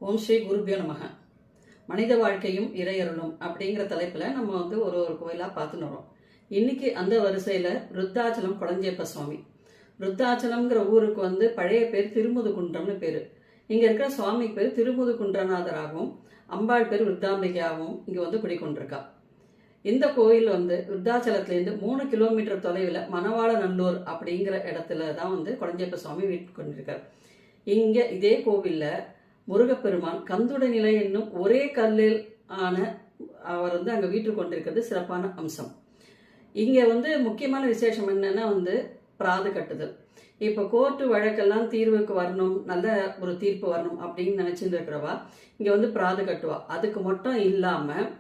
ஓம் ஸ்ரீ குருபியோ நமக. மனித வாழ்க்கையும் இறையருளும் அப்படிங்கிற தலைப்பில் நம்ம ஒரு கோயிலாக பார்த்துன்னு வரோம். இன்னைக்கு அந்த வரிசையில் ருத்தாச்சலம் கொளஞ்சியப்ப சுவாமி. ருத்தாச்சலம்ங்கிற ஊருக்கு பழைய பேர் திருமுதுகுன்றம்னு பேர். இங்கே இருக்கிற சுவாமி பேர் திருமுதுகுன்றநாதராகவும் அம்பாள் பேர் விருத்தாம்பிகையாகவும் இங்கே குடிக்கொண்டிருக்கா. இந்த கோயில் விருத்தாச்சலத்திலேருந்து 3 கிலோமீட்டர் தொலைவில் மணவாளநல்லூர் அப்படிங்கிற இடத்துல தான் கொளஞ்சியப்ப சுவாமி வீட்டு கொண்டிருக்கார். இங்கே இதே கோவிலில் முருகப்பெருமான் கந்துட நிலை என்னும் ஒரே கல்லில் ஆன அவர் அங்கே வீட்டில் கொண்டிருக்கிறது சிறப்பான அம்சம். இங்கே முக்கியமான விசேஷம் என்னன்னா பிராது கட்டுதல். இப்போ கோர்ட்டு வழக்கெல்லாம் தீர்வுக்கு வரணும், நல்ல ஒரு தீர்ப்பு வரணும் அப்படின்னு நினைச்சிட்டு இருக்கிறவா இங்கே பிராது கட்டுவா. அதுக்கு மட்டும் இல்லாமல்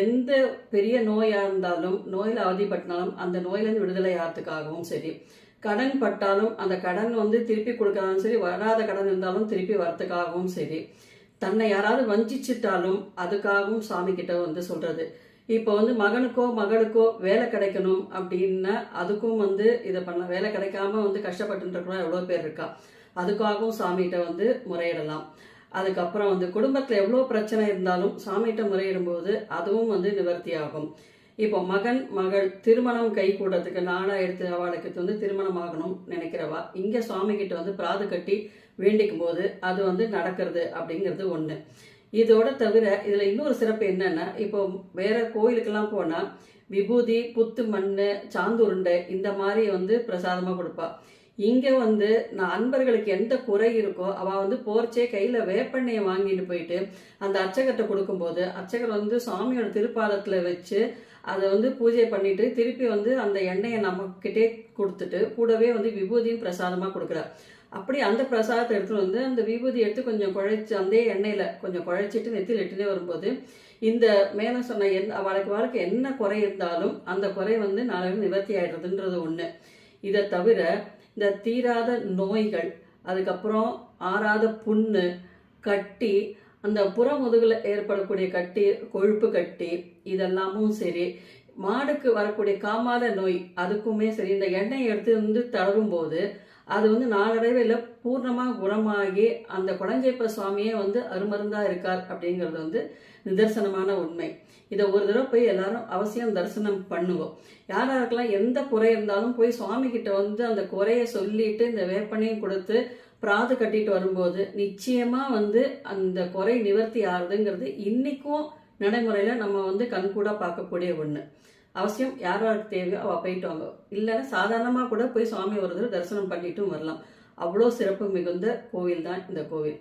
எந்த பெரிய நோயாக இருந்தாலும், நோயில் அவதிப்பட்டாலும் அந்த நோயிலேருந்து விடுதலை ஆகிறதுக்காகவும் சரி, கடன் பட்டாலும் அந்த கடன் திருப்பி கொடுக்கறாலும் சரி, வராத கடன் இருந்தாலும் திருப்பி வரத்துக்காகவும் சரி, தன்னை யாராவது வஞ்சிச்சிட்டாலும் அதுக்காகவும் சாமி கிட்ட சொல்றது. இப்போ மகனுக்கோ மகளுக்கோ வேலை கிடைக்கணும் அப்படின்னா அதுக்கும் இதை பண்ணலாம். வேலை கிடைக்காம கஷ்டப்பட்டு இருக்கிறோம் எவ்வளோ பேர் இருக்கா, அதுக்காகவும் சாமிகிட்ட முறையிடலாம். அதுக்கப்புறம் குடும்பத்தில் எவ்வளோ பிரச்சனை இருந்தாலும் சாமிகிட்ட முறையிடும்போது அதுவும் நிவர்த்தி ஆகும். இப்போ மகன் மகள் திருமணம் கை கூடத்துக்கு நாடா எடுத்து அவளுக்கு திருமணம் ஆகணும் நினைக்கிறவா இங்கே சுவாமி கிட்ட பிராது கட்டி வேண்டிக்கும் போது அது நடக்கிறது அப்படிங்கிறது ஒன்று. இதோட தவிர இதில் இன்னொரு சிறப்பு என்னன்னா, இப்போ வேற கோயிலுக்கெல்லாம் போனால் விபூதி, புத்து மண், சாந்துருண்டை இந்த மாதிரி பிரசாதமாக கொடுப்பா. இங்கே நான் அன்பர்களுக்கு எந்த குறை இருக்கோ அவள் போர்ச்சே கையில் வேப்பெண்ணையை வாங்கிட்டு போயிட்டு அந்த அர்ச்சகர்கிட்ட கொடுக்கும்போது அர்ச்சகர் சுவாமியோட திருப்பாதத்தில் வச்சு அதை பூஜை பண்ணிட்டு திருப்பி அந்த எண்ணெயை நம்மக்கிட்டே கொடுத்துட்டு கூடவே விபூதியும் பிரசாதமாக கொடுக்குறார். அப்படி அந்த பிரசாதத்தை எடுத்துட்டு அந்த விபூதி எடுத்து கொஞ்சம் குழைச்சி அந்த எண்ணெயில் கொஞ்சம் குழைச்சிட்டு நெத்தியில் எட்டுனே வரும்போது இந்த மேலே சொன்ன அவளுக்கு என்ன குறை இருந்தாலும் அந்த குறை நாளை நிவர்த்தி ஆயிடுறதுன்றது ஒன்று. இதை தவிர இந்த தீராத நோய்கள், அதுக்கப்புறம் ஆறாத புண்ணு, கட்டி, அந்த புறமுதுகில் ஏற்படக்கூடிய கட்டி, கொழுப்பு கட்டி, இதெல்லாமும் சரி, மாடுக்கு வரக்கூடிய காமால நோய் அதுக்குமே சரி, இந்த எண்ணெயை எடுத்து தடவும் போது அது நாளடைவில் பூர்ணமாக குணமாகி அந்த கொளஞ்சியப்ப சுவாமியே அருமருந்தா இருக்கார் அப்படிங்கிறது நிதர்சனமான உண்மை. இதை ஒரு தடவை போய் எல்லாரும் அவசியம் தரிசனம் பண்ணுவோம். யாராருக்கெல்லாம் எந்த குறை இருந்தாலும் போய் சுவாமி கிட்ட அந்த குறைய சொல்லிட்டு இந்த வேப்பனையும் கொடுத்து பிராது கட்டிட்டு வரும்போது நிச்சயமா அந்த குறை நிவர்த்தி ஆகுதுங்கிறது இன்னைக்கும் நடைமுறையில நம்ம கண்கூட பார்க்கக்கூடிய ஒண்ணு. அவசியம் யாராருக்கு தேவையோ அவ போயிட்டு வாங்க. இல்லைன்னா சாதாரணமா கூட போய் சுவாமி ஒரு தடவை தரிசனம் பண்ணிட்டும் வரலாம். அவ்வளோ சிறப்பு மிகுந்த கோவில் தான் இந்த கோவில்.